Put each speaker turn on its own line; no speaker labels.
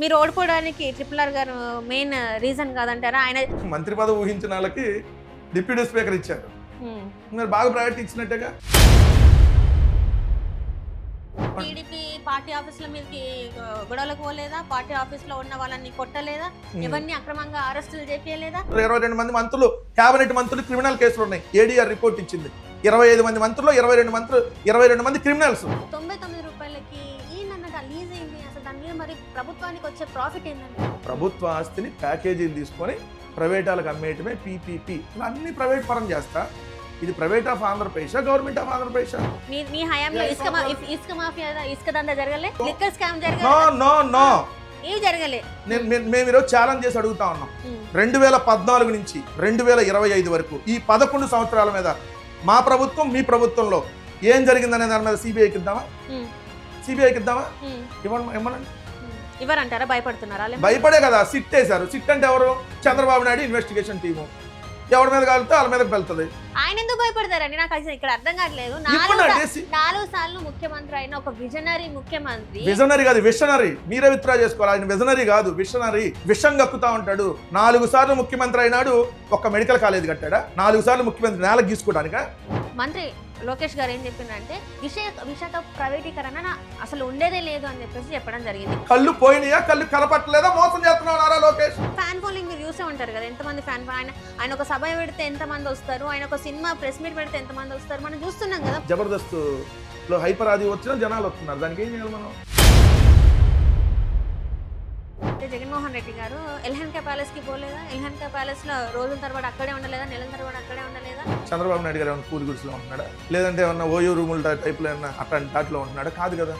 మీరు ఓడిపోవడానికి RRR గారు మెయిన్ రీజన్ కాదంటారా? ఆయన
మంత్రి పదవి ఊహించిన వాళ్ళకి డిప్యూటీ స్పీకర్ ఇచ్చారు. మీరు బాగా ప్రయారిటీ ఇచ్చినట్టుగా.
టీడీపీ పార్టీ ఆఫీసుల మీదకి గొడవలకు పోలేదా? పార్టీ ఆఫీసులో ఉన్న వాళ్ళని కొట్టలేదా? ఎవరిని అక్రమంగా అరెస్టులు చేపియలేదా?
22 మంది మంత్రులు, క్యాబినెట్ మంత్రులు క్రిమినల్ కేసులు ఉన్నాయి. ఏడీఆర్ రిపోర్ట్ ఇచ్చింది. 25 మంది మంత్రులు, 22 మంది క్రిమినల్స్.
99 రూపాయలకి ఈయనన్నట లీజ్ అయింది. అసలు దాని మీద మరి ప్రభుత్వానికి వచ్చే ప్రాఫిట్ ఏంటంటే
ప్రభుత్వ ఆస్తిని ప్యాకేజీలు తీసుకొని ప్రైవేట్ వాళ్ళకి అమ్మేయటమే పీపీపీ. అన్ని ప్రైవేట్ పరం చేస్తా. ఇది private of Andhra Pradesh, government of Andhra Pradesh.
మీ హయాంలో ఇసుక మాఫియా, ఇసుక దందా జరగలే? లిక్కర్ స్కామ్ జరగలే?
నో నో నో,
ఏవి జరగలే.
మేము ఈరోజు ఛాలెంజ్ చేసి అడుగుతా ఉన్నాం. 2014 నుంచి 2025 వరకు ఈ 11 సంవత్సరాల మీద మా ప్రభుత్వం, మీ ప్రభుత్వంలో ఏం జరిగిందనే దాని మీద సిబిఐకి ఇద్దామా? ఇవ్వమనండి.
ఇవ్వరంటారా? భయపడుతున్నారా?
భయపడే కదా సిట్ వేశారు. సిట్ అంటే ఎవరు? Chandrababu Naidu investigation team. ఎవరి మీద కాలితే వాళ్ళ మీదకి వెళ్తుంది.
ఆయన ఎందుకు భయపడతారండి? నాకు అసలు ఇక్కడ అర్థం కావట్లేదు. 4 సార్లు ముఖ్యమంత్రి అయిన ఒక విజనరీ ముఖ్యమంత్రి.
విజనరీ కాదు, విషనరీ. మీరే విత్డ్రా చేసుకోవాలి. ఆయన విజనరీ కాదు, విషనరీ. విషం కక్కుతా ఉంటాడు. 4 సార్లు ముఖ్యమంత్రి అయినాడు. ఒక్క మెడికల్ కాలేజ్ కట్టాడా? 4 సార్లు ముఖ్యమంత్రి నేలకు గీసుకోవడానిక? మంత్రి
లోకేష్ గారు ఏం చెప్పిందంటే విశాఖ ప్రైవేటీకరణ అసలు ఉండేదే లేదు అని చెప్పడం జరిగింది.
కళ్ళు పోయినాయా? కళ్ళు కనపట్టలేదా? మోసం చేస్తున్నారా లోకేష్?
ఫ్యాన్ ఫాలోయింగ్ మీరు చూసే ఉంటారు కదా, ఎంతమంది ఫ్యాన్. ఆయన ఒక సభ పెడితే ఎంతమంది వస్తారు, ఆయన ఒక సినిమా ప్రెస్ మీట్ పెడితే ఎంతమంది వస్తారు, మనం చూస్తున్నాం కదా.
జబర్దస్త్ లో హైపర్ ఆది వచ్చినా జనాలు వస్తున్నారు. దానికి ఏం చేయాలి మనం?
జగన్మోహన్ రెడ్డి గారు ఎల్హన్కా ప్యాలెస్ కి పోలేదా? ఎల్హన్కా ప్యాలెస్ లో రోజుల తర్వాత అక్కడే ఉండలేదా? నెలల తర్వాత అక్కడే ఉండలేదా?
చంద్రబాబు నాయుడు గారు ఏమన్నా కూలి గుడిసెలో ఉంటున్నాడా? లేదంటే ఏమన్నా ఓయో రూముల టైప్ లో ఏమన్నా అట్లాంటి దాంట్లో ఉంటున్నాడా? కాదు కదా.